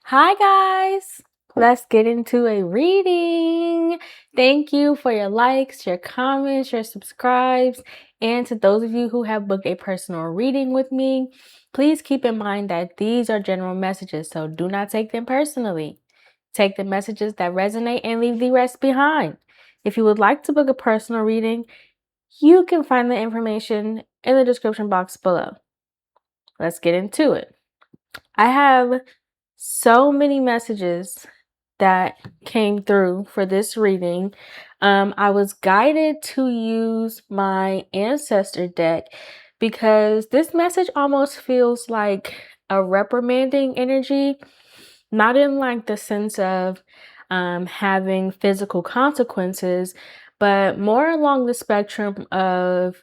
Hi guys, let's get into a reading. Thank you for your likes, your comments, your subscribes, and to those of you who have booked a personal reading with me, please keep in mind that these are general messages, so do not take them personally. Take the messages that resonate and leave the rest behind. If you would like to book a personal reading, you can find the information in the description box below. Let's get into it. I have so many messages that came through for this reading. I was guided to use my ancestor deck because this message almost feels like a reprimanding energy, not in like the sense of having physical consequences, but more along the spectrum of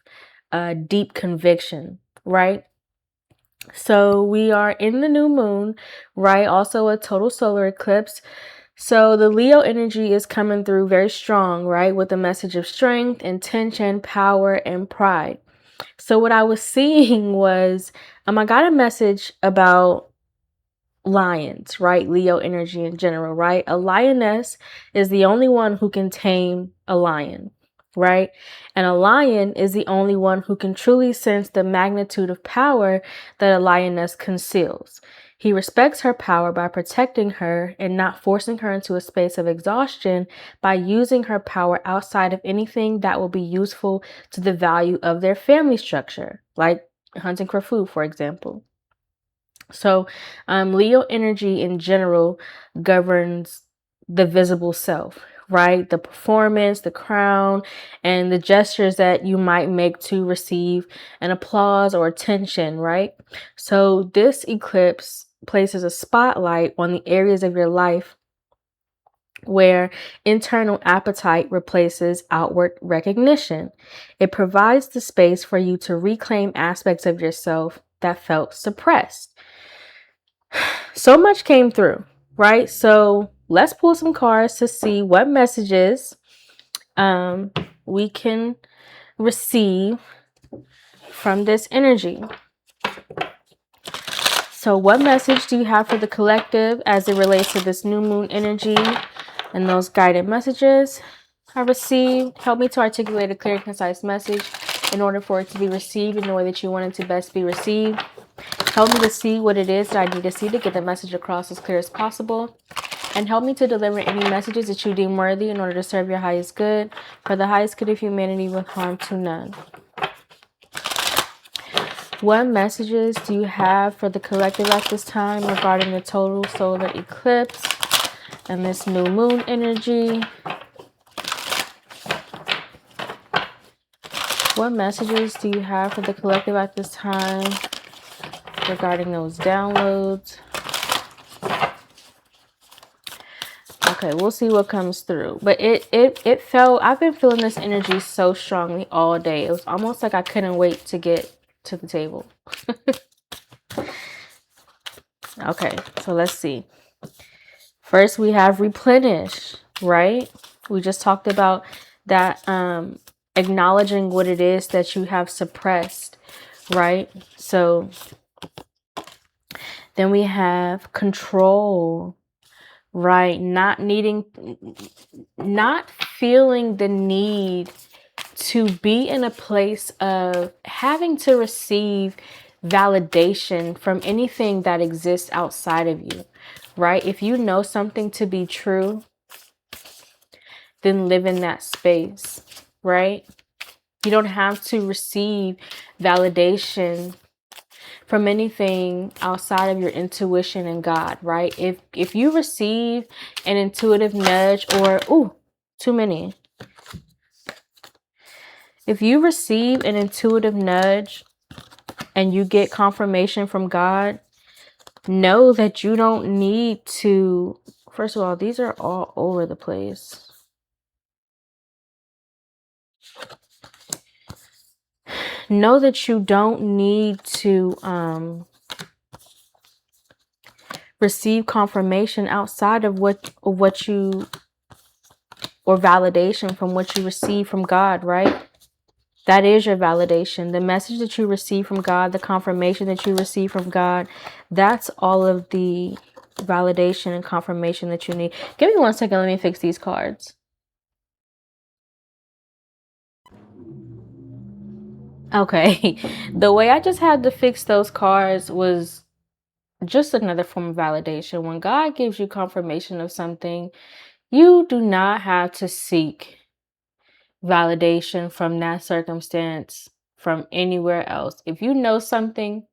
deep conviction, right? So we are in the new moon, right? Also a total solar eclipse. So the Leo energy is coming through very strong, right? With a message of strength, intention, power, and pride. So what I was seeing was, I got a message about lions, right? Leo energy in general, right? A lioness is the only one who can tame a lion, right? And a lion is the only one who can truly sense the magnitude of power that a lioness conceals. He respects her power by protecting her and not forcing her into a space of exhaustion by using her power outside of anything that will be useful to the value of their family structure, like hunting for food, for example. So, Leo energy in general governs the visible self, right? The performance, the crown, and the gestures that you might make to receive an applause or attention, right? So, this eclipse places a spotlight on the areas of your life where internal appetite replaces outward recognition. It provides the space for you to reclaim aspects of yourself that felt suppressed. So much came through, right? So let's pull some cards to see what messages we can receive from this energy. So what message do you have for the collective as it relates to this new moon energy and those guided messages I received? Help me to articulate a clear and concise message in order for it to be received in the way that you want it to best be received. Help me to see what it is that I need to see to get the message across as clear as possible. And help me to deliver any messages that you deem worthy in order to serve your highest good, for the highest good of humanity with harm to none. What messages do you have for the collective at this time regarding the total solar eclipse and this new moon energy? What messages do you have for the collective at this time regarding those downloads? Okay, we'll see what comes through. But it felt, I've been feeling this energy so strongly all day. It was almost like I couldn't wait to get to the table. Okay, so let's see. First we have replenish, right? We just talked about that, acknowledging what it is that you have suppressed, right? So then we have control, right? Not feeling the need to be in a place of having to receive validation from anything that exists outside of you, right? If you know something to be true, then live in that space, right? You don't have to receive validation from anything outside of your intuition and God, right? If you receive an intuitive nudge or too many. If you receive an intuitive nudge and you get confirmation from God, know that you don't need to, first of all, these are all over the place. Know that you don't need to receive confirmation outside of what you, or validation from what you receive from God, right? That is your validation. The message that you receive from God, the confirmation that you receive from God, that's all of the validation and confirmation that you need. Give me 1 second. Let me fix these cards. Okay. The way I just had to fix those cards was just another form of validation. When God gives you confirmation of something, you do not have to seek validation from that circumstance from anywhere else. If you know something,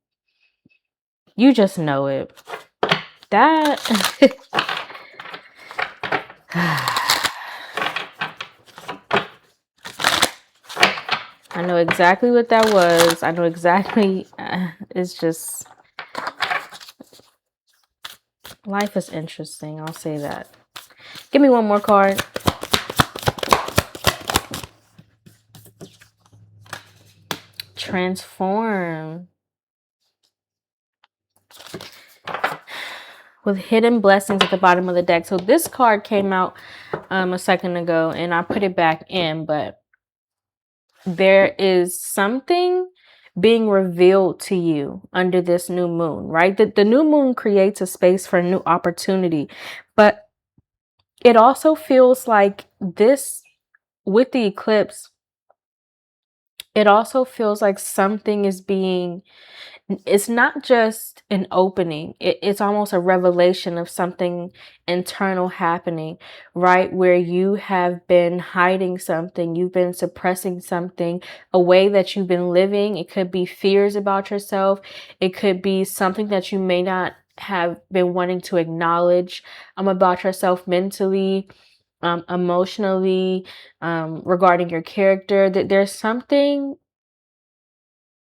you just know it. That I know exactly what that was. I know exactly. It's just, life is interesting. I'll say that. Give me one more card. Transform. With hidden blessings at the bottom of the deck. So this card came out a second ago and I put it back in, but there is something being revealed to you under this new moon, right? The new moon creates a space for new opportunity, but it also feels like this with the eclipse. It also feels like something is being, it's not just an opening, it's almost a revelation of something internal happening, right? Where you have been hiding something, you've been suppressing something, a way that you've been living. It could be fears about yourself, it could be something that you may not have been wanting to acknowledge about yourself mentally, emotionally, regarding your character. That there's something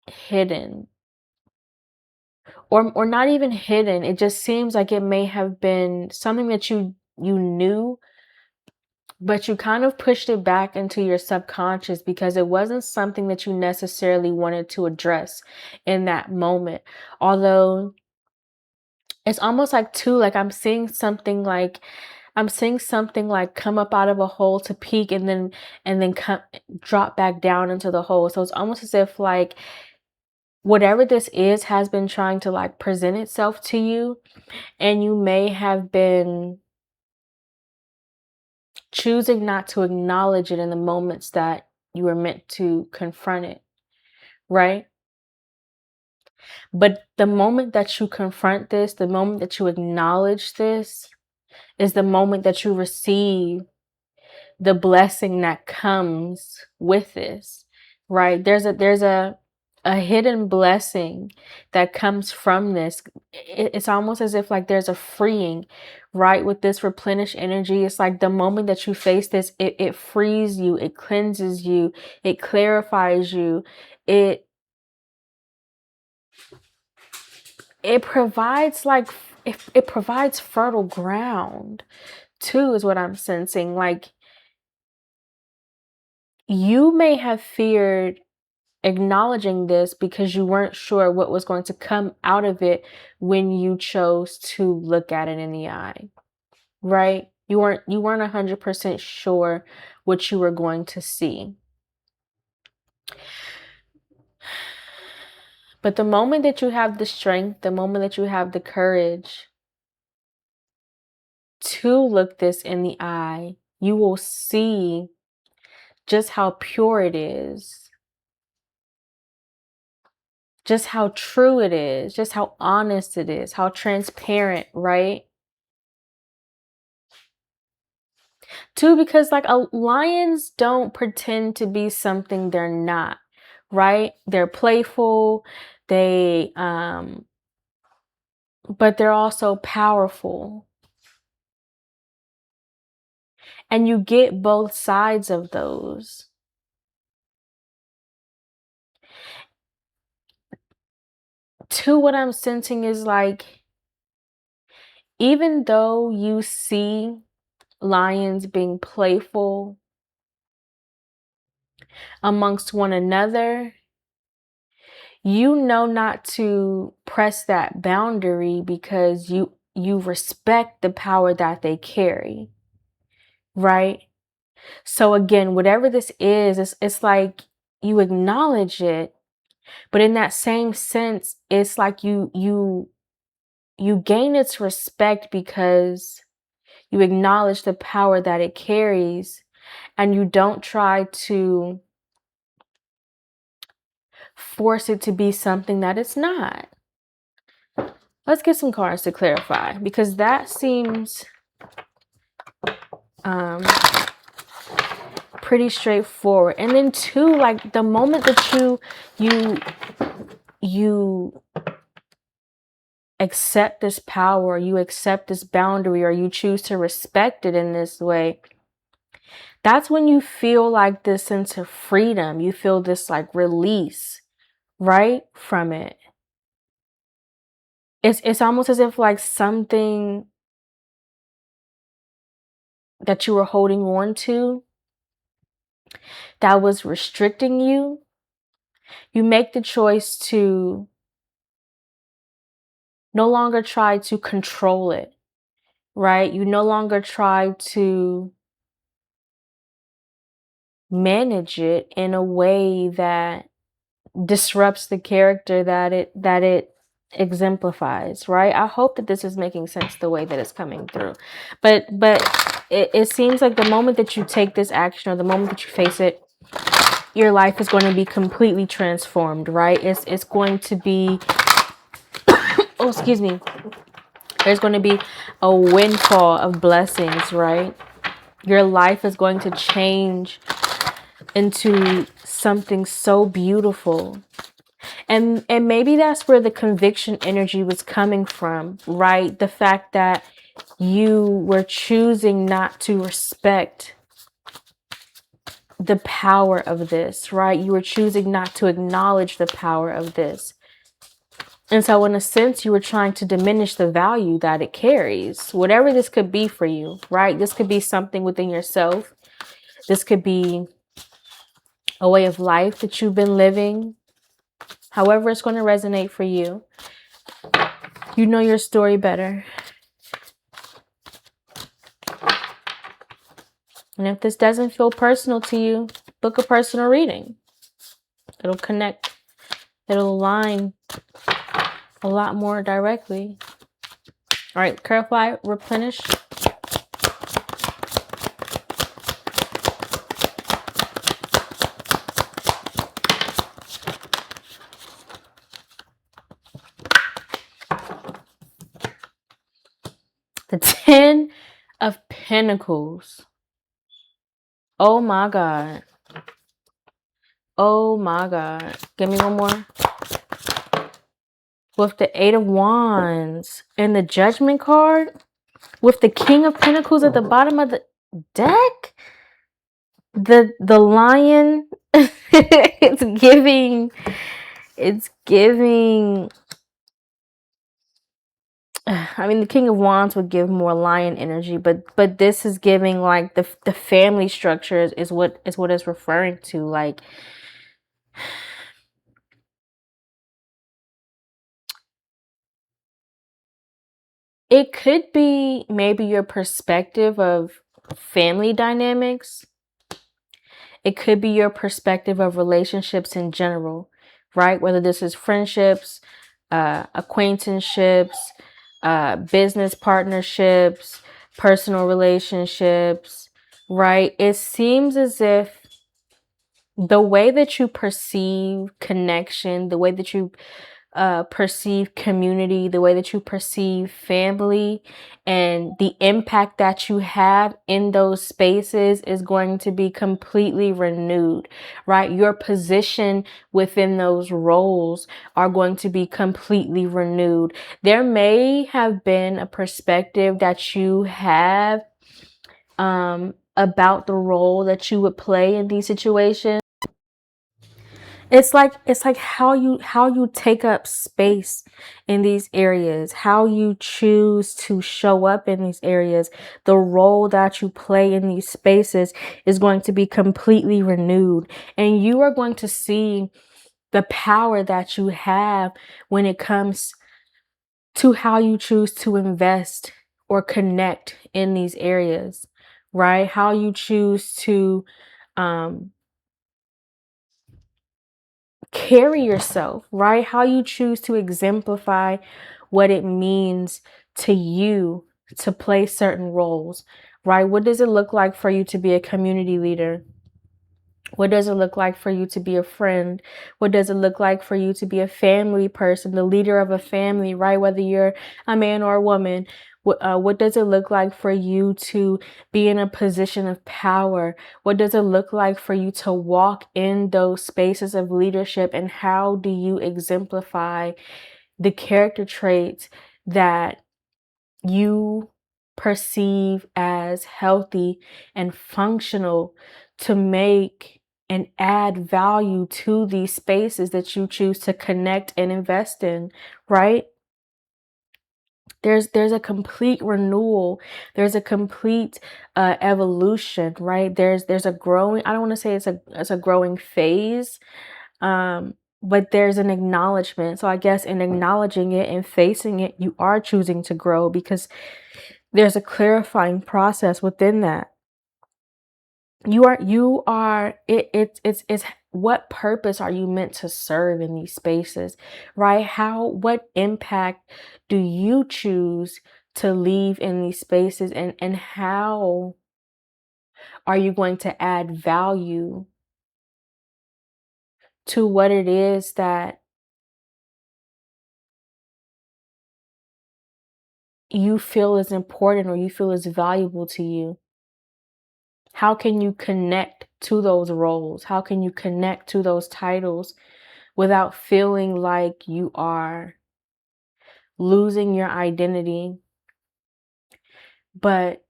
hidden, or not even hidden. It just seems like it may have been something that you knew, but you kind of pushed it back into your subconscious because it wasn't something that you necessarily wanted to address in that moment. Although it's almost like too, like I'm seeing something like come up out of a hole to peak and then come drop back down into the hole. So it's almost as if like whatever this is has been trying to like present itself to you, and you may have been choosing not to acknowledge it in the moments that you were meant to confront it, right? But the moment that you confront this, the moment that you acknowledge this, is the moment that you receive the blessing that comes with this, right? There's a hidden blessing that comes from this. It's almost as if like there's a freeing, right? With this replenished energy, it's like the moment that you face this, it frees you, it cleanses you, it clarifies you, it it provides like it provides fertile ground too, is what I'm sensing. Like you may have feared acknowledging this because you weren't sure what was going to come out of it when you chose to look at it in the eye, right? You weren't 100% sure what you were going to see. But the moment that you have the strength, the moment that you have the courage to look this in the eye, you will see just how pure it is, just how true it is, just how honest it is, how transparent, right? Too, because like lions don't pretend to be something they're not, right? They're playful, they but they're also powerful. And you get both sides of those. Too, what I'm sensing is like, even though you see lions being playful amongst one another, you know not to press that boundary because you respect the power that they carry, right? So again, whatever this is, it's like you acknowledge it, but in that same sense, it's like you gain its respect because you acknowledge the power that it carries, and you don't try to force it to be something that it's not. Let's get some cards to clarify, because that seems pretty straightforward. And then two, like the moment that you accept this power, you accept this boundary, or you choose to respect it in this way, that's when you feel like this sense of freedom. You feel this like release, right, from it. It's almost as if like something that you were holding on to that was restricting you, you make the choice to no longer try to control it, right? You no longer try to manage it in a way that disrupts the character that it exemplifies, right? I hope that this is making sense the way that it's coming through. But it seems like the moment that you take this action, or the moment that you face it, your life is going to be completely transformed, right? It's going to be oh, excuse me. There's going to be a windfall of blessings, right? Your life is going to change into something so beautiful. And maybe that's where the conviction energy was coming from, right? The fact that you were choosing not to respect the power of this, right? You were choosing not to acknowledge the power of this. And so in a sense, you were trying to diminish the value that it carries, whatever this could be for you, right? This could be something within yourself. This could be a way of life that you've been living. However it's going to resonate for you. You know your story better. And if this doesn't feel personal to you, book a personal reading. It'll connect. It'll align a lot more directly. All right, clarify, replenish. The 10 of Pentacles. Oh my God. Oh my God. Give me one more. With the 8 of Wands and the Judgment card, with the King of Pentacles at the bottom of the deck, the lion, it's giving, I mean, the King of Wands would give more lion energy, but this is giving like the family structure is what it's referring to. Like, it could be maybe your perspective of family dynamics. It could be your perspective of relationships in general, right? Whether this is friendships, acquaintanceships, business partnerships, personal relationships, right? It seems as if the way that you perceive connection, the way that you perceive community, the way that you perceive family, and the impact that you have in those spaces is going to be completely renewed, right? Your position within those roles are going to be completely renewed. There may have been a perspective that you have about the role that you would play in these situations. It's like how you take up space in these areas, how you choose to show up in these areas, the role that you play in these spaces is going to be completely renewed. And you are going to see the power that you have when it comes to how you choose to invest or connect in these areas, right? How you choose to carry yourself, right? How you choose to exemplify what it means to you to play certain roles, right? What does it look like for you to be a community leader? What does it look like for you to be a friend? What does it look like for you to be a family person, the leader of a family, right? Whether you're a man or a woman, what does it look like for you to be in a position of power? What does it look like for you to walk in those spaces of leadership? And how do you exemplify the character traits that you perceive as healthy and functional to make and add value to these spaces that you choose to connect and invest in, right? There's a complete renewal. There's a complete evolution, right? There's a growing. I don't want to say it's a growing phase, but there's an acknowledgement. So I guess in acknowledging it and facing it, you are choosing to grow because there's a clarifying process within that. It's what purpose are you meant to serve in these spaces, right? What impact do you choose to leave in these spaces, and how are you going to add value to what it is that you feel is important or you feel is valuable to you? How can you connect to those roles? How can you connect to those titles without feeling like you are losing your identity, but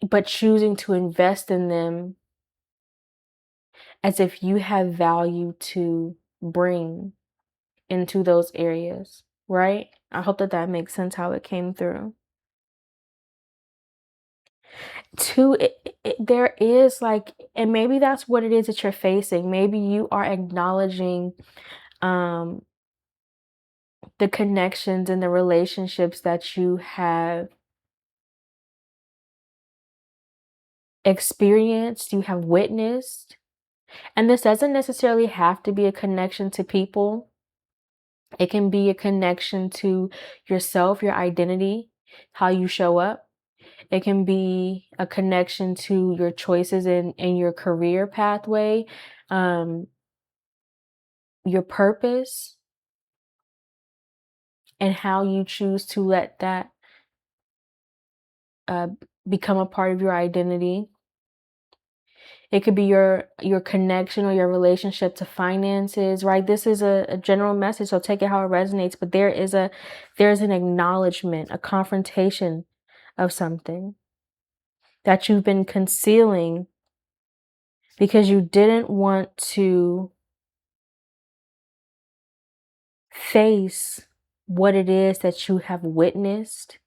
but choosing to invest in them as if you have value to bring into those areas, right? I hope that that makes sense how it came through. Two, there is like, and maybe that's what it is that you're facing. Maybe you are acknowledging um the connections and the relationships that you have experienced, you have witnessed. And this doesn't necessarily have to be a connection to people. It can be a connection to yourself, your identity, how you show up. It can be a connection to your choices in your career pathway, um, your purpose, and how you choose to let that uh, become a part of your identity. It could be your connection or your relationship to finances, right? This is a general message, so take it how it resonates. But there's an acknowledgement, a confrontation of something that you've been concealing because you didn't want to face what it is that you have witnessed,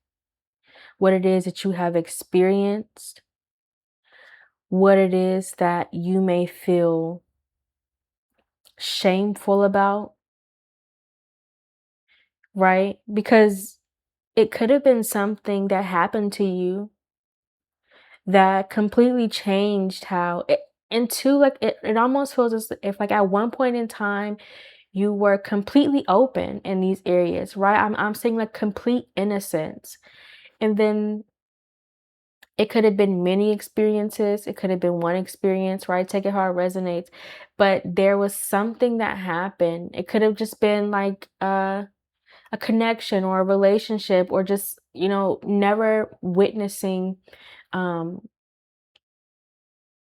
what it is that you have experienced, what it is that you may feel shameful about, right? Because it could have been something that happened to you that completely changed how it, and two, like it almost feels as if like at one point in time you were completely open in these areas, right? I'm saying like complete innocence. And then it could have been many experiences, it could have been one experience, right? Take it how it resonates. But there was something that happened. It could have just been like a connection or a relationship or just, never witnessing, um,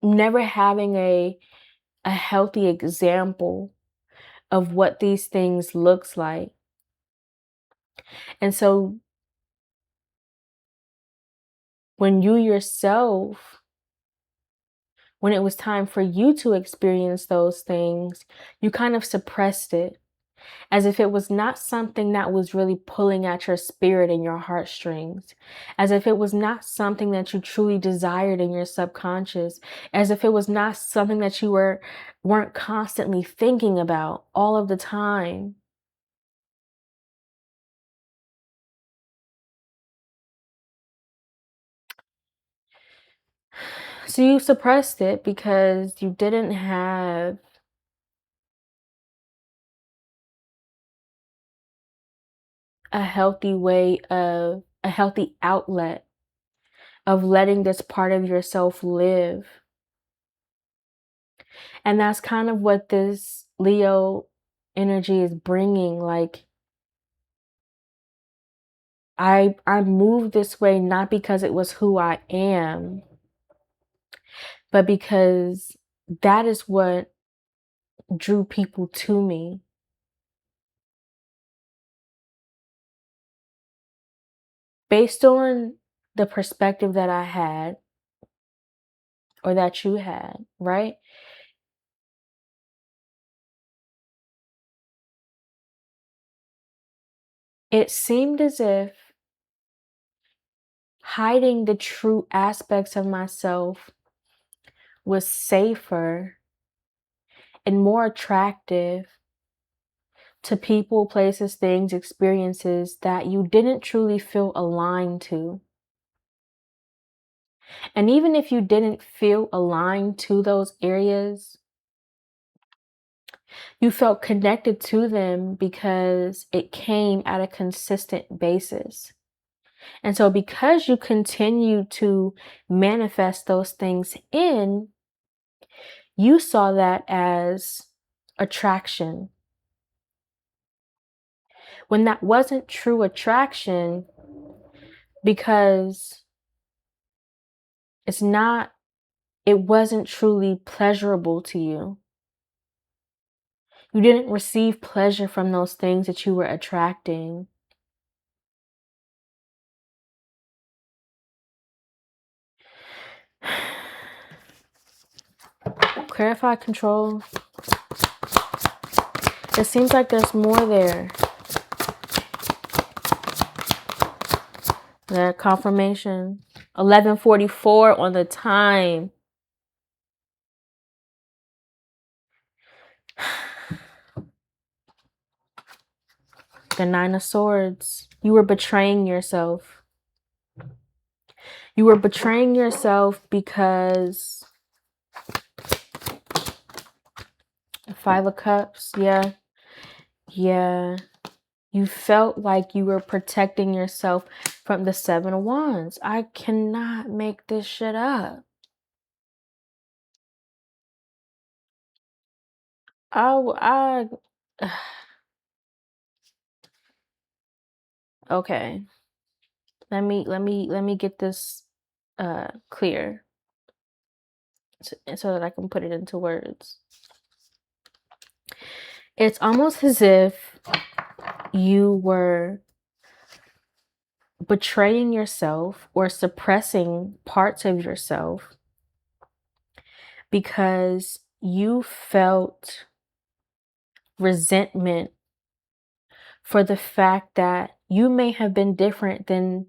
never having a healthy example of what these things looks like. And so when you yourself, when it was time for you to experience those things, you kind of suppressed it as if it was not something that was really pulling at your spirit and your heartstrings, as if it was not something that you truly desired in your subconscious, as if it was not something that you weren't constantly thinking about all of the time. So you suppressed it because you didn't have a healthy way of a healthy outlet of letting this part of yourself live. And that's kind of what this Leo energy is bringing. Like, I moved this way not because it was who I am, but because that is what drew people to me. Based on the perspective that I had, or that you had, right? It seemed as if hiding the true aspects of myself was safer and more attractive to people, places, things, experiences that you didn't truly feel aligned to. And even if you didn't feel aligned to those areas, you felt connected to them because it came at a consistent basis. And so, because you continue to manifest those things in, you saw that as attraction. When that wasn't true attraction, because it wasn't truly pleasurable to you. You didn't receive pleasure from those things that you were attracting. Clarify, control. It seems like there's more there. That confirmation. 11:44 on the time. The Nine of Swords. You were betraying yourself. You were betraying yourself because Five of Cups. Yeah. You felt like you were protecting yourself from the Seven of Wands. I cannot make this shit up. I okay. Let me get this clear so that I can put it into words. It's almost as if you were betraying yourself or suppressing parts of yourself because you felt resentment for the fact that you may have been different than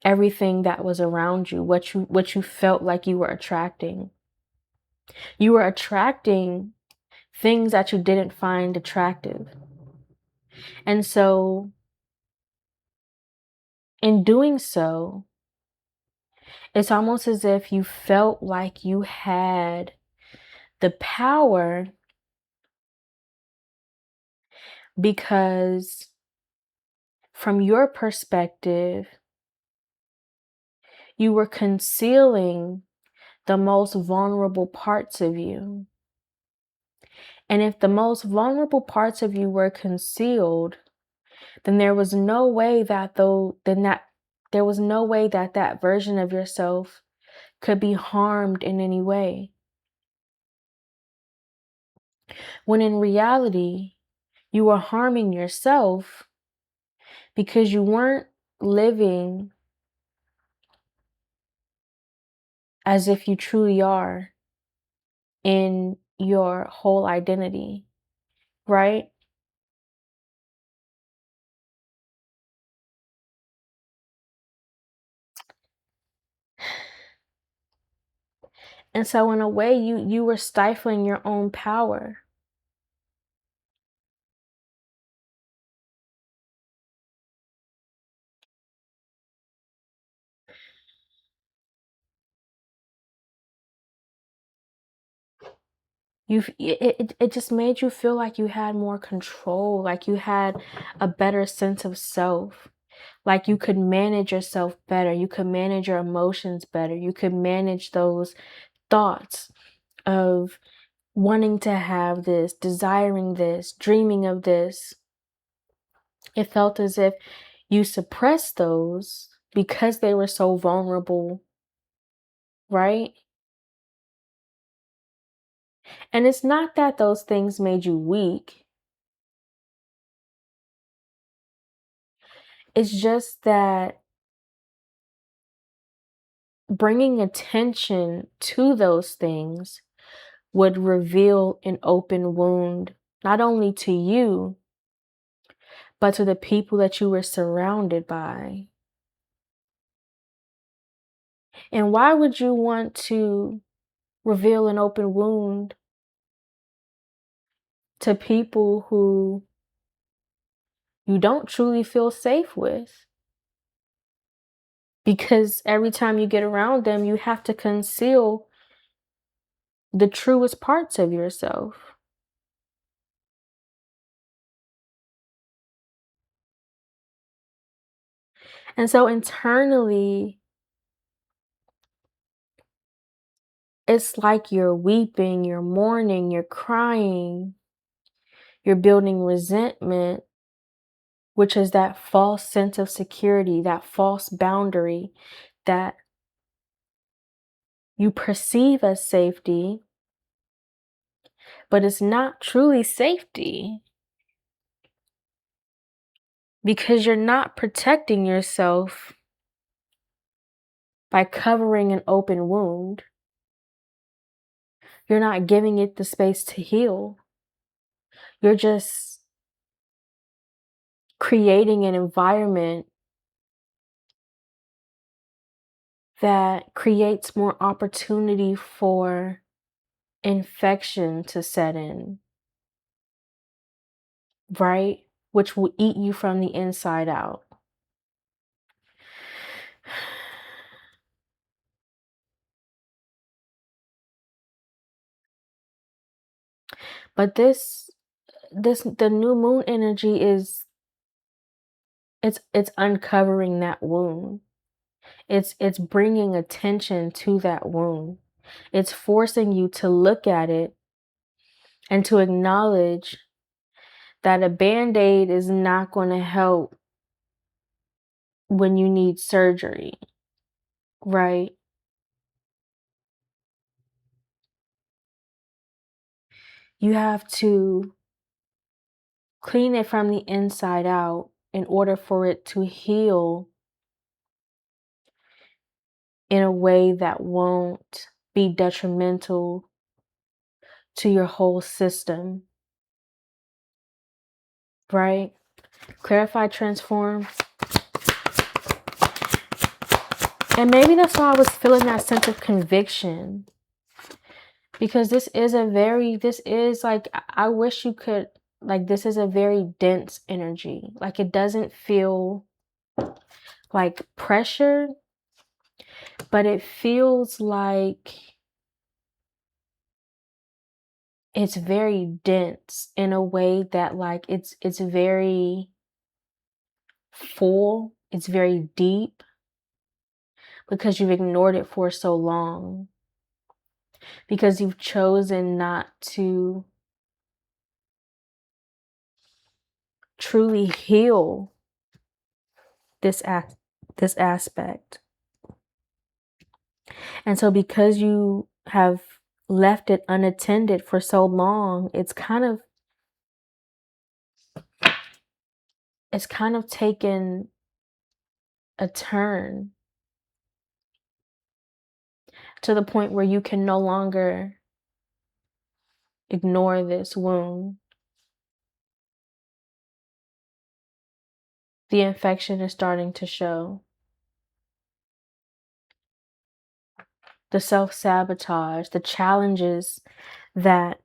everything that was around you, what you felt like you were attracting. You were attracting things that you didn't find attractive. And so in doing so, it's almost as if you felt like you had the power because from your perspective, you were concealing the most vulnerable parts of you. And if the most vulnerable parts of you were concealed, then there was no way that that version of yourself could be harmed in any way. When in reality, you were harming yourself because you weren't living as if you truly are in your whole identity, right? And so in a way, you were stifling your own power. it just made you feel like you had more control, like you had a better sense of self, like you could manage yourself better, you could manage your emotions better, you could manage those thoughts of wanting to have this, desiring this, dreaming of this. It felt as if you suppressed those because they were so vulnerable, right? And it's not that those things made you weak. It's just that bringing attention to those things would reveal an open wound, not only to you, but to the people that you were surrounded by. And why would you want to reveal an open wound to people who you don't truly feel safe with? Because every time you get around them, you have to conceal the truest parts of yourself. And so internally, it's like you're weeping, you're mourning, you're crying, you're building resentment, which is that false sense of security, that false boundary that you perceive as safety, but it's not truly safety because you're not protecting yourself by covering an open wound. You're not giving it the space to heal. You're just creating an environment that creates more opportunity for infection to set in, right? Which will eat you from the inside out. But the new moon energy is it's uncovering that wound. It's bringing attention to that wound. It's forcing you to look at it and to acknowledge that a band-aid is not going to help when you need surgery, right? You have to clean it from the inside out in order for it to heal in a way that won't be detrimental to your whole system, right? Clarify, transform. And maybe that's why I was feeling that sense of conviction. Because this is like, I wish you could, like, this is a very dense energy. Like, it doesn't feel like pressure, but it feels like it's very dense in a way that, like, it's very full, it's very deep because you've ignored it for so long. Because you've chosen not to truly heal this aspect. And so because you have left it unattended for so long, it's kind of taken a turn to the point where you can no longer ignore this wound. The infection is starting to show. The self-sabotage, the challenges that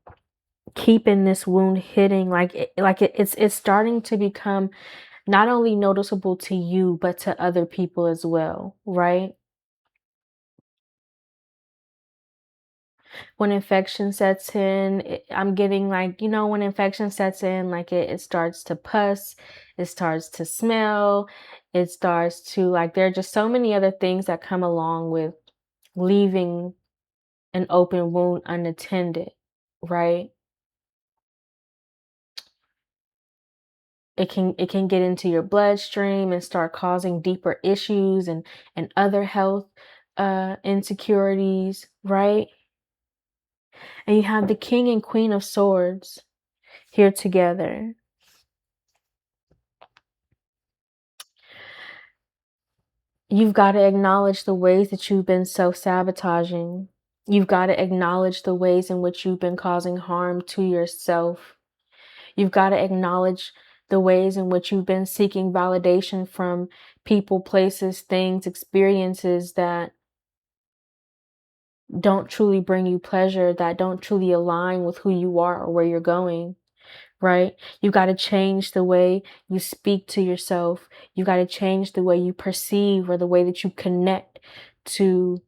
keeping this wound hitting, it's starting to become not only noticeable to you, but to other people as well, right? When infection sets in, I'm getting like, when infection sets in, like it starts to pus, it starts to smell, it starts to like, there are just so many other things that come along with leaving an open wound unattended, right? It can get into your bloodstream and start causing deeper issues and other health insecurities, right? And you have the King and Queen of Swords here together. You've got to acknowledge the ways that you've been self-sabotaging. You've got to acknowledge the ways in which you've been causing harm to yourself. You've got to acknowledge the ways in which you've been seeking validation from people, places, things, experiences that don't truly bring you pleasure, that don't truly align with who you are or where you're going, right? You got to change the way you speak to yourself. You got to change the way you perceive or the way that you connect to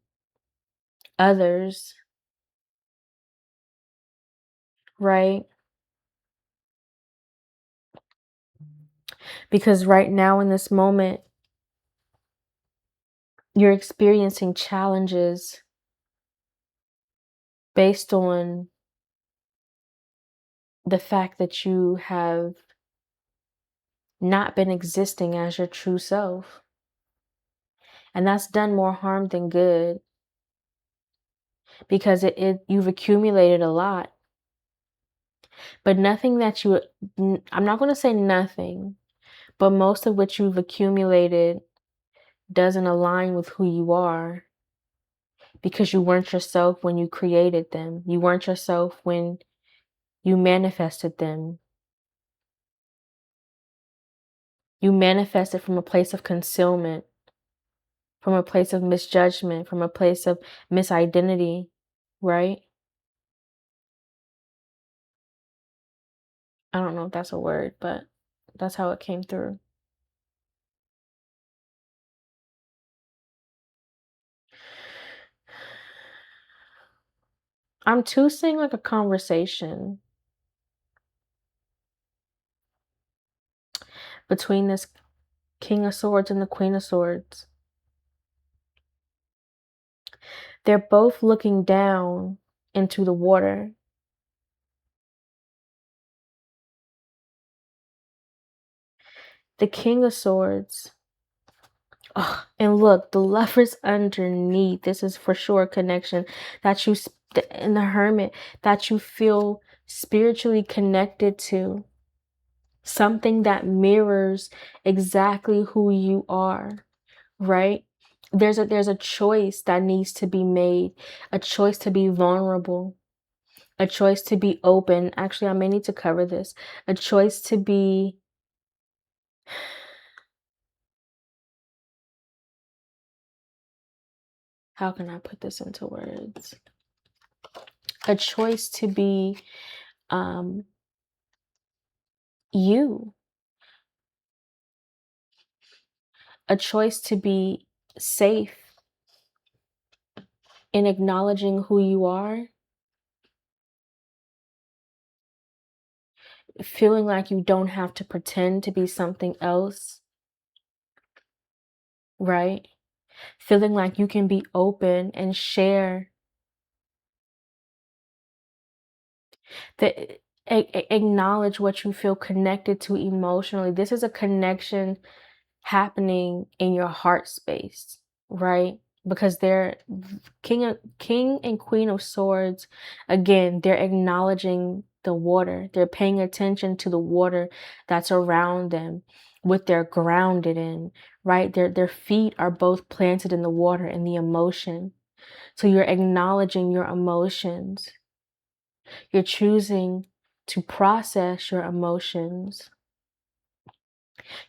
others, right? Because right now in this moment, you're experiencing challenges based on the fact that you have not been existing as your true self. And that's done more harm than good because you've accumulated a lot. But nothing that I'm not going to say nothing, but most of what you've accumulated doesn't align with who you are because you weren't yourself when you created them. You weren't yourself when you manifested them. You manifested from a place of concealment, from a place of misjudgment, from a place of misidentity, right? I don't know if that's a word, but that's how it came through. I'm too seeing like a conversation between this King of Swords and the Queen of Swords. They're both looking down into the water. The King of Swords. Oh, and look, the Lovers underneath. This is for sure a connection that in the Hermit, that you feel spiritually connected to. Something that mirrors exactly who you are, right? There's a choice that needs to be made, a choice to be vulnerable, a choice to be open. Actually, I may need to cover this. A choice to be, how can I put this into words? A choice to be um, you, a choice to be safe in acknowledging who you are, feeling like you don't have to pretend to be something else, right? Feeling like you can be open and share that, acknowledge what you feel connected to emotionally. This is a connection happening in your heart space, right? Because they're King and Queen of Swords, again, they're acknowledging the water. They're paying attention to the water that's around them, what they're grounded in, right? Their feet are both planted in the water and the emotion. So you're acknowledging your emotions. You're choosing to process your emotions.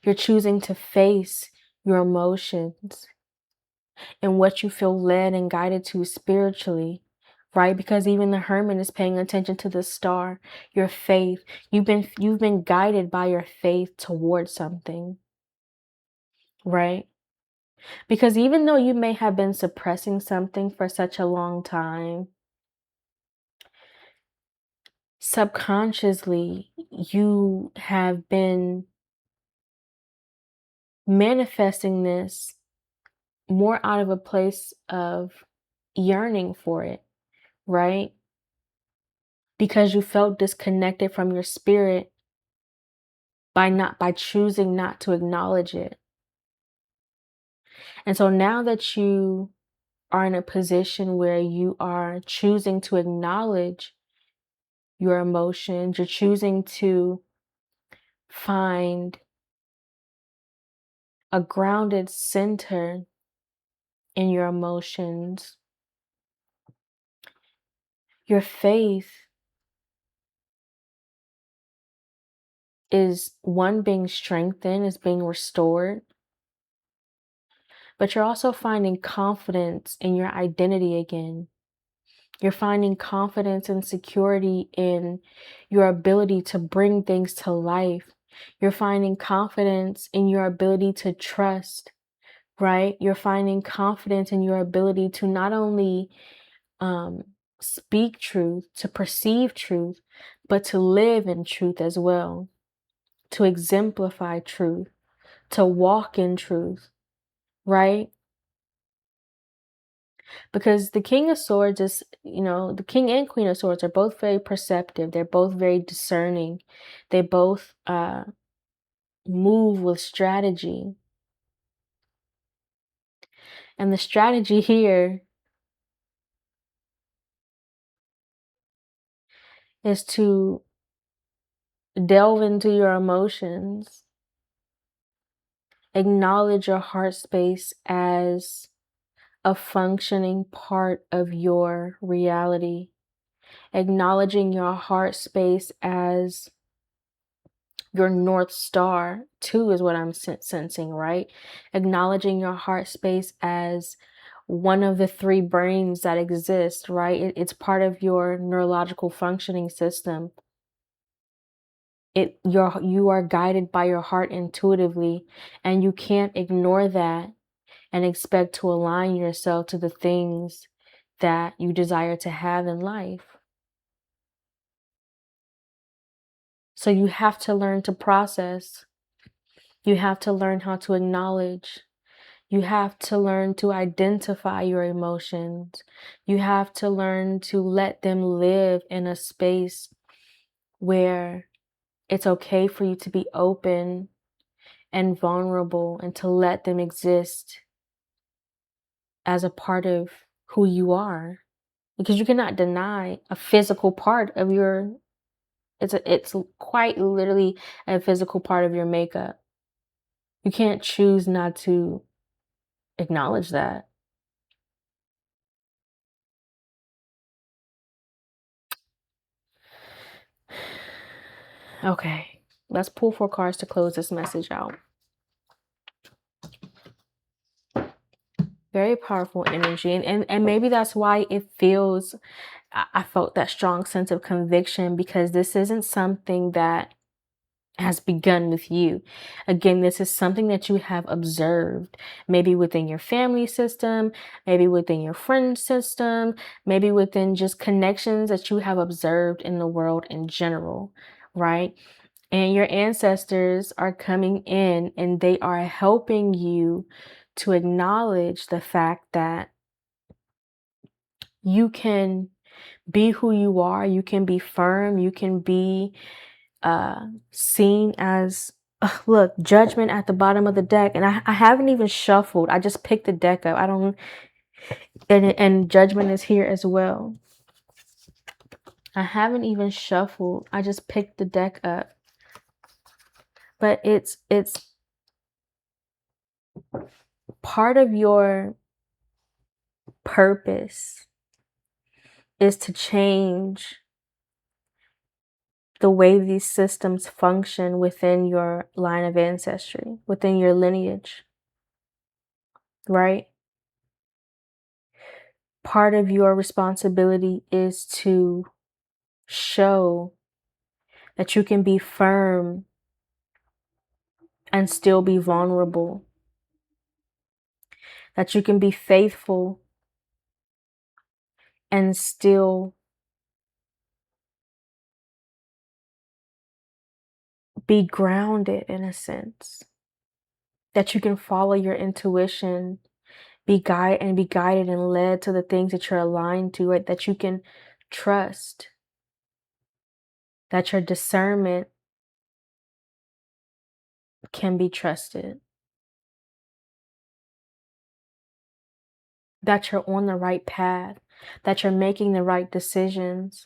You're choosing to face your emotions and what you feel led and guided to spiritually, right? Because even the Hermit is paying attention to the star, your faith. You've been guided by your faith towards something, right? Because even though you may have been suppressing something for such a long time, subconsciously you have been manifesting this more out of a place of yearning for it, right? Because you felt disconnected from your spirit by choosing not to acknowledge it. And so now that you are in a position where you are choosing to acknowledge your emotions, you're choosing to find a grounded center in your emotions, your faith is one, being strengthened, is being restored, but you're also finding confidence in your identity again. You're finding confidence and security in your ability to bring things to life. You're finding confidence in your ability to trust, right? You're finding confidence in your ability to not only um, speak truth, to perceive truth, but to live in truth as well, to exemplify truth, to walk in truth, right? Because the King of Swords is, the King and Queen of Swords are both very perceptive. They're both very discerning. They both move with strategy. And the strategy here is to delve into your emotions, acknowledge your heart space as a functioning part of your reality, acknowledging your heart space as your North Star, too, is what I'm sensing, right? Acknowledging your heart space as one of the three brains that exist, right? It's part of your neurological functioning system. You are guided by your heart intuitively, and you can't ignore that and expect to align yourself to the things that you desire to have in life. So you have to learn to process. You have to learn how to acknowledge. You have to learn to identify your emotions. You have to learn to let them live in a space where it's okay for you to be open and vulnerable and to let them exist as a part of who you are. Because you cannot deny a physical part of your, it's quite literally a physical part of your makeup. You can't choose not to acknowledge that. Okay, let's pull 4 cards to close this message out. Very powerful energy. And maybe that's why it feels, I felt that strong sense of conviction, because this isn't something that has begun with you. Again, this is something that you have observed, maybe within your family system, maybe within your friend system, maybe within just connections that you have observed in the world in general, right? And your ancestors are coming in and they are helping you to acknowledge the fact that you can be who you are, you can be firm, you can be seen as, look, Judgment at the bottom of the deck. And I haven't even shuffled. I just picked the deck up. I don't, and Judgment is here as well. I haven't even shuffled. I just picked the deck up. But it's part of your purpose is to change the way these systems function within your line of ancestry, within your lineage, right? Part of your responsibility is to show that you can be firm and still be vulnerable, that you can be faithful and still be grounded in a sense, that you can follow your intuition, be guided and led to the things that you're aligned to, right? That you can trust, that your discernment can be trusted, that you're on the right path, that you're making the right decisions,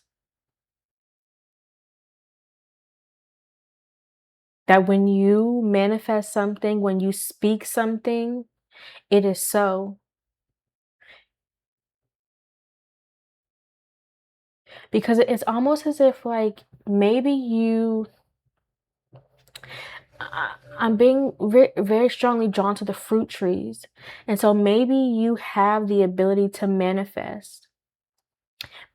that when you manifest something, when you speak something, it is so. Because it's almost as if, like, maybe I'm being very, very strongly drawn to the fruit trees. And so maybe you have the ability to manifest,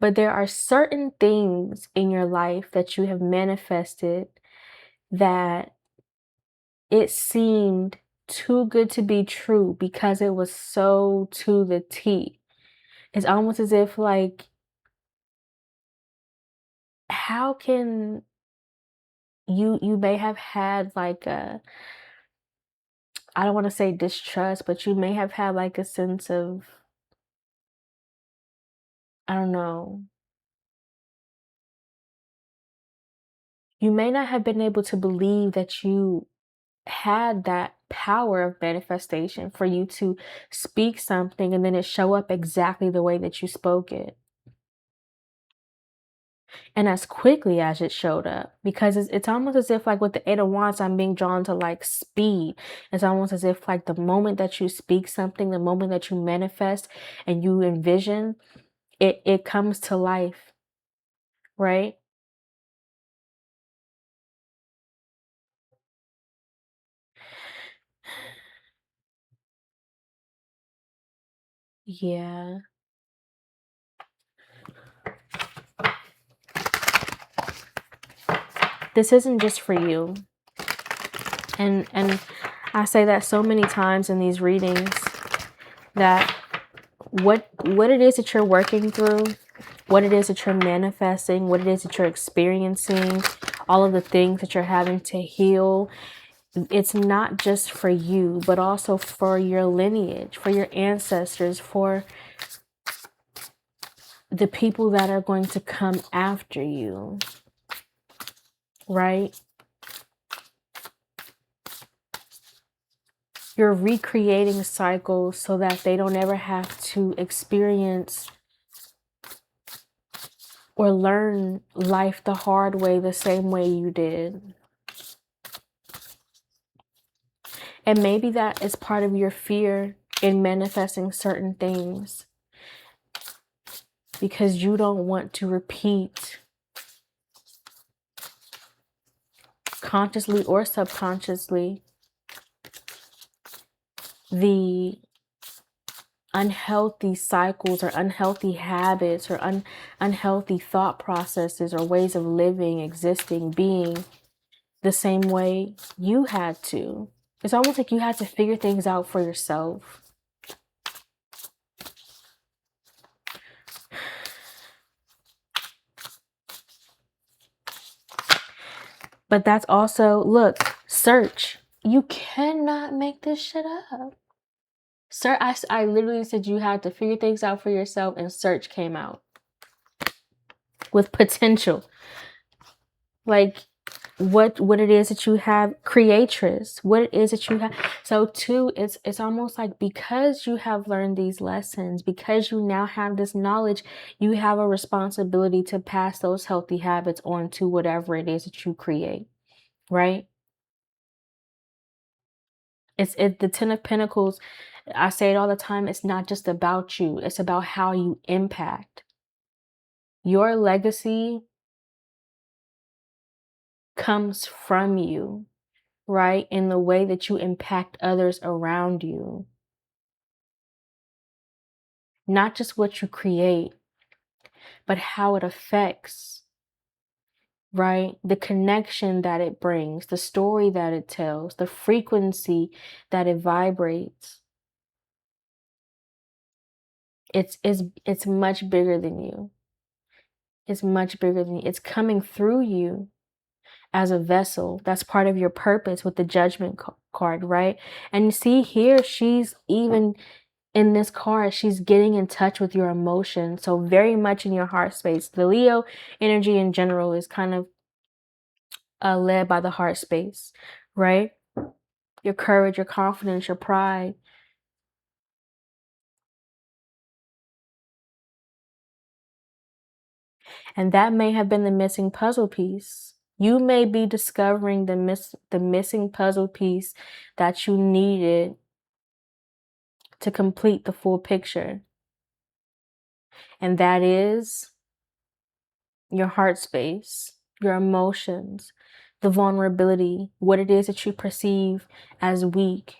but there are certain things in your life that you have manifested that it seemed too good to be true because it was so to the T. It's almost as if, like, how can you may have had like a, I don't want to say distrust, but you may have had like a sense of, I don't know, you may not have been able to believe that you had that power of manifestation for you to speak something and then it show up exactly the way that you spoke it. And as quickly as it showed up, because it's almost as if, like, with the Eight of Wands, I'm being drawn to like speed. It's almost as if, like, the moment that you speak something, the moment that you manifest and you envision it comes to life, right? Yeah. This isn't just for you. And I say that so many times in these readings, that what it is that you're working through, what it is that you're manifesting, what it is that you're experiencing, all of the things that you're having to heal, it's not just for you, but also for your lineage, for your ancestors, for the people that are going to come after you, right? You're recreating cycles so that they don't ever have to experience or learn life the hard way, the same way you did. And maybe that is part of your fear in manifesting certain things, because you don't want to repeat, consciously or subconsciously, the unhealthy cycles or unhealthy habits or unhealthy thought processes or ways of living, existing, being the same way you had to. It's almost like you had to figure things out for yourself. But that's also, look, search. You cannot make this shit up. Sir, I literally said you had to figure things out for yourself, and search came out with potential. Like, what it is that you have, creatress, what it is that you have. So too, it's almost like, because you have learned these lessons, because you now have this knowledge, you have a responsibility to pass those healthy habits on to whatever it is that you create, right? The Ten of Pentacles, I say it all the time, it's not just about you, it's about how you impact. Your legacy comes from you, right? In the way that you impact others around you. Not just what you create, but how it affects, right? The connection that it brings, the story that it tells, the frequency that it vibrates. It's much bigger than you. It's much bigger than you. It's coming through you. as a vessel. That's part of your purpose with the judgment card, right? And you see here, she's even in this card, she's getting in touch with your emotions. So very much in your heart space. The Leo energy in general is kind of led by the heart space, right? Your courage, your confidence, your pride. And that may have been the missing puzzle piece. You may be discovering the missing puzzle piece that you needed to complete the full picture. And that is your heart space, your emotions, the vulnerability, what it is that you perceive as weak.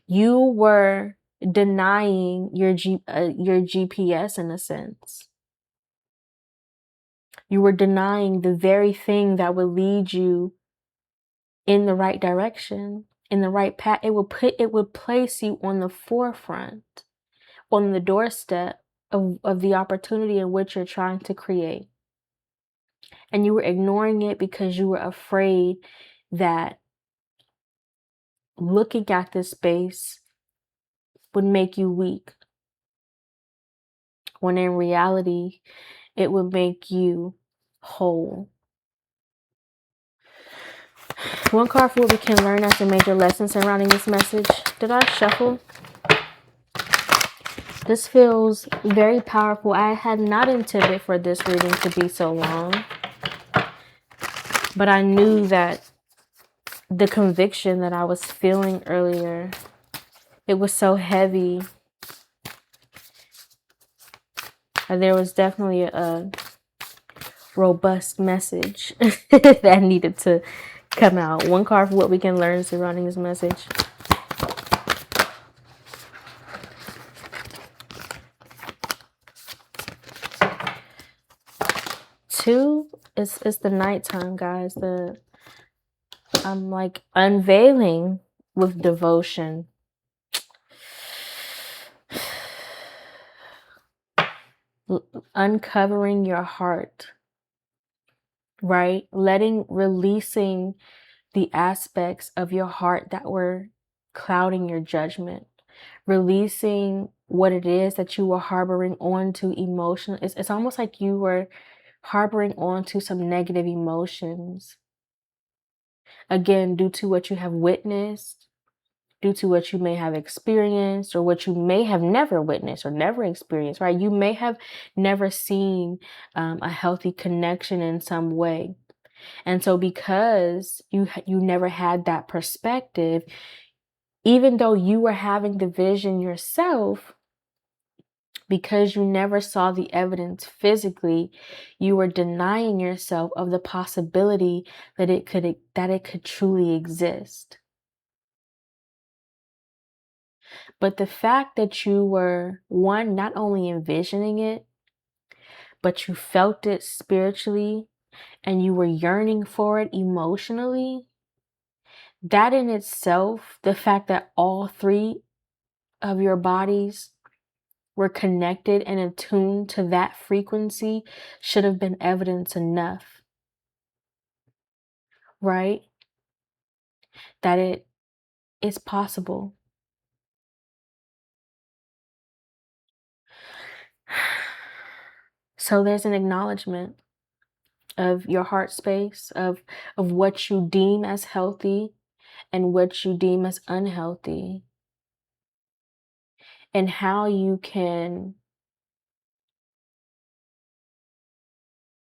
You were denying your GPS in a sense. You were denying the very thing that would lead you in the right direction, in the right path. It would place you on the forefront, on the doorstep of the opportunity in which you're trying to create. And you were ignoring it because you were afraid that looking at this space would make you weak, when in reality, it would make you whole. One card for what we can learn as a major lesson surrounding this message. Did I shuffle? This feels very powerful. I had not intended for this reading to be so long, but I knew that the conviction that I was feeling earlier, it was so heavy. And there was definitely a robust message that needed to come out. One card for what we can learn surrounding this message. Two is the nighttime, guys. I'm like unveiling with devotion. Uncovering your heart, right? Releasing the aspects of your heart that were clouding your judgment, releasing what it is that you were harboring onto emotion. It's almost like you were harboring onto some negative emotions. Again, due to what you have witnessed, due to what you may have experienced, or what you may have never witnessed or never experienced, right? You may have never seen a healthy connection in some way. And so because you never had that perspective, even though you were having the vision yourself, because you never saw the evidence physically, you were denying yourself of the possibility that it could truly exist. But the fact that you were, one, not only envisioning it, but you felt it spiritually and you were yearning for it emotionally, that in itself, the fact that all three of your bodies were connected and attuned to that frequency should have been evidence enough, right? That it is possible. So there's an acknowledgement of your heart space, of what you deem as healthy and what you deem as unhealthy, and how you can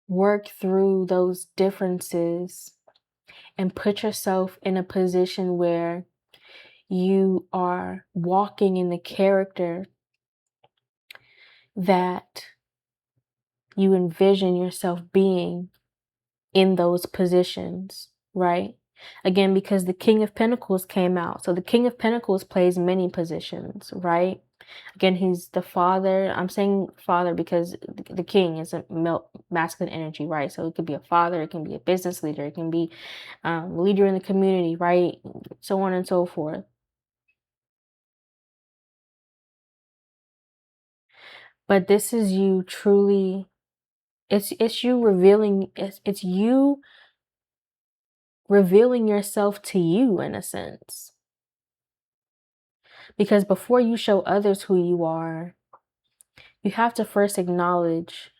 work through those differences and put yourself in a position where you are walking in the character that you envision yourself being in those positions, right? Again, because the King of Pentacles came out. So the King of Pentacles plays many positions, right? Again, he's the father. I'm saying father because the king is a masculine energy, right? So it could be a father, it can be a business leader, it can be a leader in the community, right? So on and so forth. But this is you truly, it's you revealing, it's you revealing yourself to you in a sense. Because before you show others who you are, you have to first acknowledge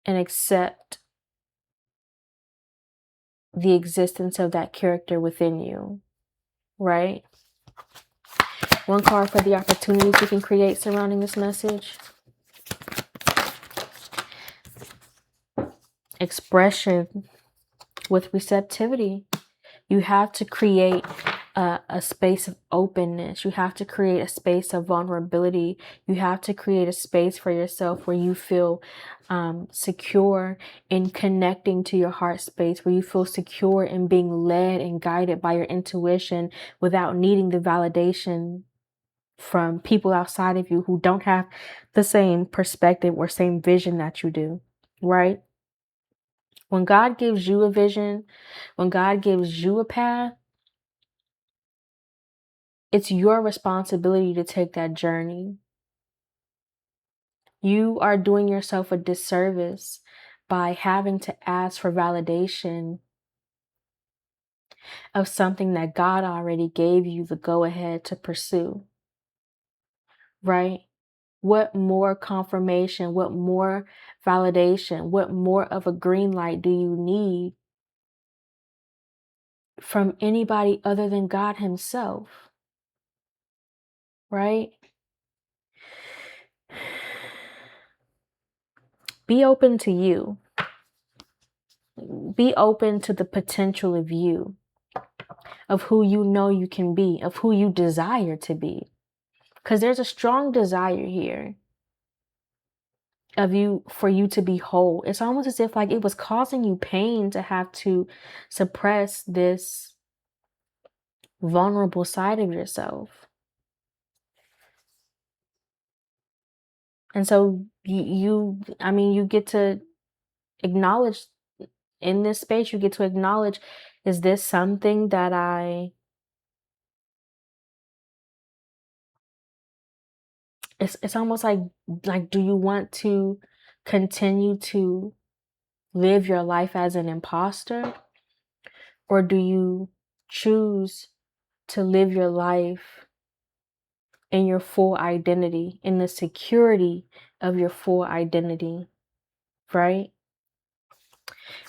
and accept the existence of that character within you, right? One card for the opportunities you can create surrounding this message. Expression with receptivity. You have to create a space of openness. You have to create a space of vulnerability. You have to create a space for yourself where you feel secure in connecting to your heart space, where you feel secure in being led and guided by your intuition without needing the validation from people outside of you who don't have the same perspective or same vision that you do, right? When God gives you a vision, when God gives you a path, it's your responsibility to take that journey. You are doing yourself a disservice by having to ask for validation of something that God already gave you the go-ahead to pursue, right? What more confirmation, what more validation, what more of a green light do you need from anybody other than God Himself, right? Be open to you. Be open to the potential of you, of who you know you can be, of who you desire to be. Because there's a strong desire here of you, for you to be whole. It's almost as if like it was causing you pain to have to suppress this vulnerable side of yourself. And so you get to acknowledge in this space, you get to acknowledge, is this something that it's almost like do you want to continue to live your life as an imposter, or do you choose to live your life in your full identity, in the security of your full identity, right?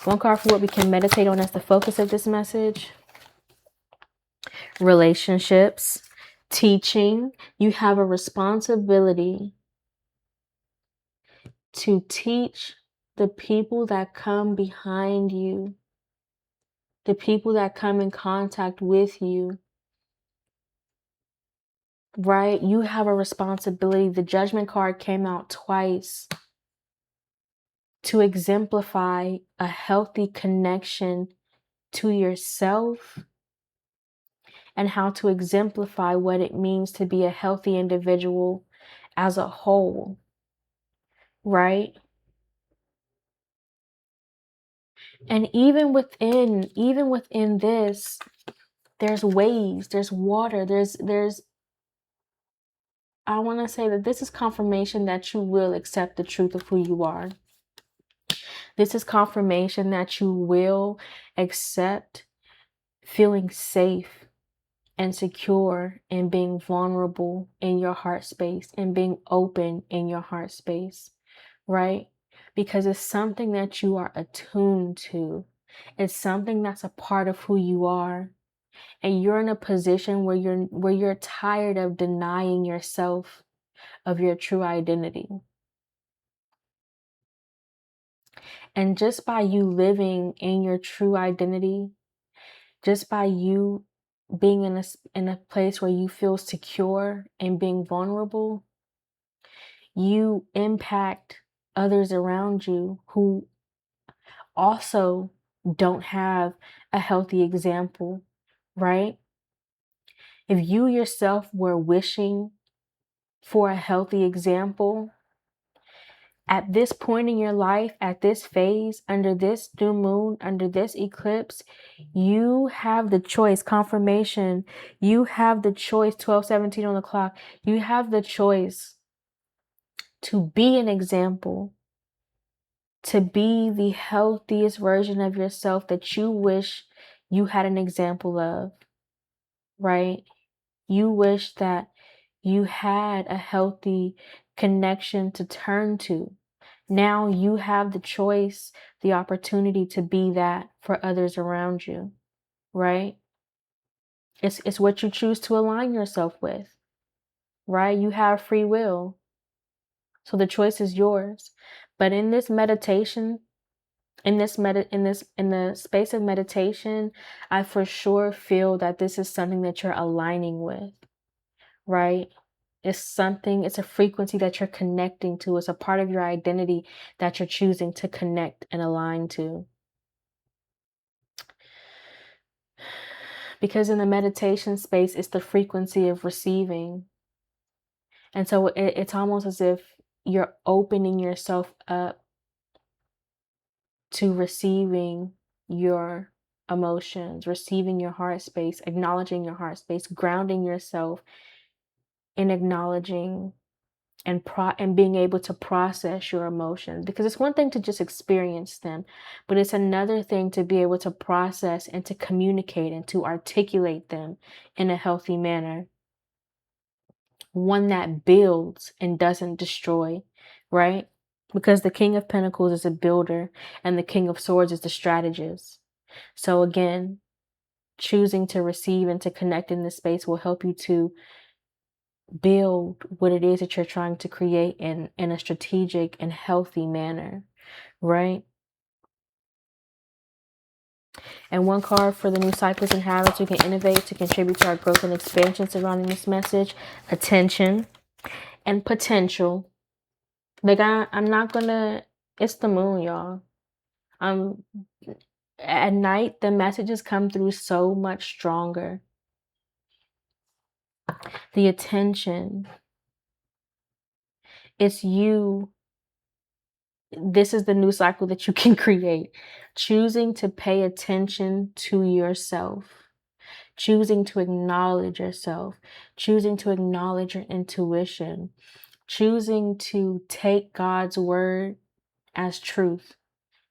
One card for what we can meditate on as the focus of this message. Relationships, teaching. You have a responsibility to teach the people that come behind you, the people that come in contact with you, right? You have a responsibility. The Judgment card came out twice to exemplify a healthy connection to yourself and how to exemplify what it means to be a healthy individual as a whole, right? And even within this, there's waves, there's water, there's I want to say that this is confirmation that you will accept the truth of who you are. This is confirmation that you will accept feeling safe and secure and being vulnerable in your heart space and being open in your heart space, right? Because it's something that you are attuned to. It's something that's a part of who you are. And you're in a position where you're tired of denying yourself of your true identity. And just by you living in your true identity, just by you being in a place where you feel secure and being vulnerable, you impact others around you who also don't have a healthy example, right? If you yourself were wishing for a healthy example, at this point in your life, at this phase, under this new moon, under this eclipse, you have the choice, confirmation, you have the choice, 12:17 on the clock, you have the choice to be an example to be the healthiest version of yourself that you wish you had an example of, right? You wish that you had a healthy connection to turn to. Now you have the choice, the opportunity to be that for others around you, right? It's what you choose to align yourself with, right? You have free will. So the choice is yours. But in this meditation, in the space of meditation, I for sure feel that this is something that you're aligning with, right? It's a frequency that you're connecting to. It's a part of your identity that you're choosing to connect and align to. Because in the meditation space, it's the frequency of receiving. And so it's almost as if you're opening yourself up to receiving your emotions, receiving your heart space, acknowledging your heart space, grounding yourself in acknowledging and being able to process your emotions. Because it's one thing to just experience them, but it's another thing to be able to process and to communicate and to articulate them in a healthy manner. One that builds and doesn't destroy, right? Because the King of Pentacles is a builder and the King of Swords is the strategist. So again, choosing to receive and to connect in this space will help you to build what it is that you're trying to create in a strategic and healthy manner, right? And one card for the new cycles and habits we can innovate to contribute to our growth and expansion surrounding this message: attention and potential. Like I'm not gonna, it's the moon, y'all. At night, the messages come through so much stronger. The attention, it's you. This is the new cycle that you can create. Choosing to pay attention to yourself, choosing to acknowledge yourself, choosing to acknowledge your intuition, choosing to take God's word as truth.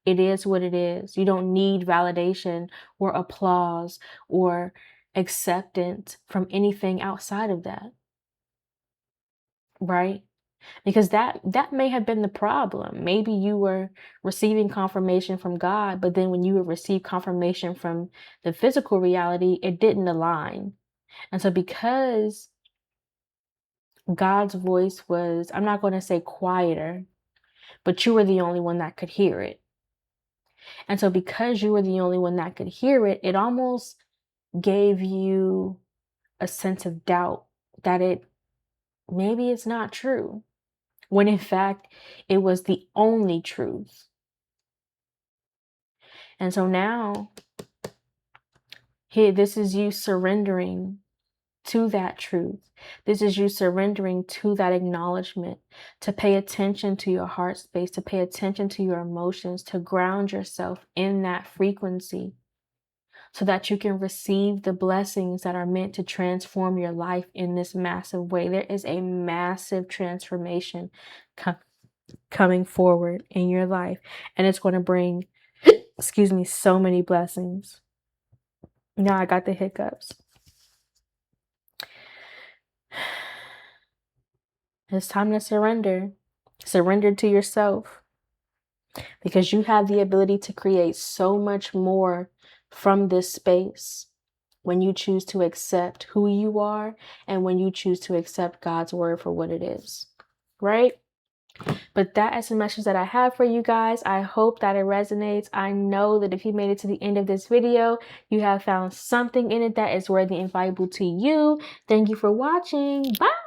It is what it is. You don't need validation or applause or acceptance from anything outside of that, right? Because that may have been the problem. Maybe you were receiving confirmation from God, but then when you would receive confirmation from the physical reality, it didn't align. And so because God's voice was, I'm not going to say quieter, but you were the only one that could hear it. And so because you were the only one that could hear it, it almost gave you a sense of doubt that maybe it's not true, when in fact it was the only truth. And so now, here, this is you surrendering to that truth. This is you surrendering to that acknowledgement, to pay attention to your heart space, to pay attention to your emotions, to ground yourself in that frequency so that you can receive the blessings that are meant to transform your life in this massive way. There is a massive transformation coming forward in your life, and it's going to bring, so many blessings. Now I got the hiccups. It's time to surrender. Surrender to yourself, because you have the ability to create so much more from this space when you choose to accept who you are and when you choose to accept God's word for what it is, right? But that is the message that I have for you guys. I hope that it resonates. I know that if you made it to the end of this video, you have found something in it that is worthy and valuable to you. Thank you for watching. Bye.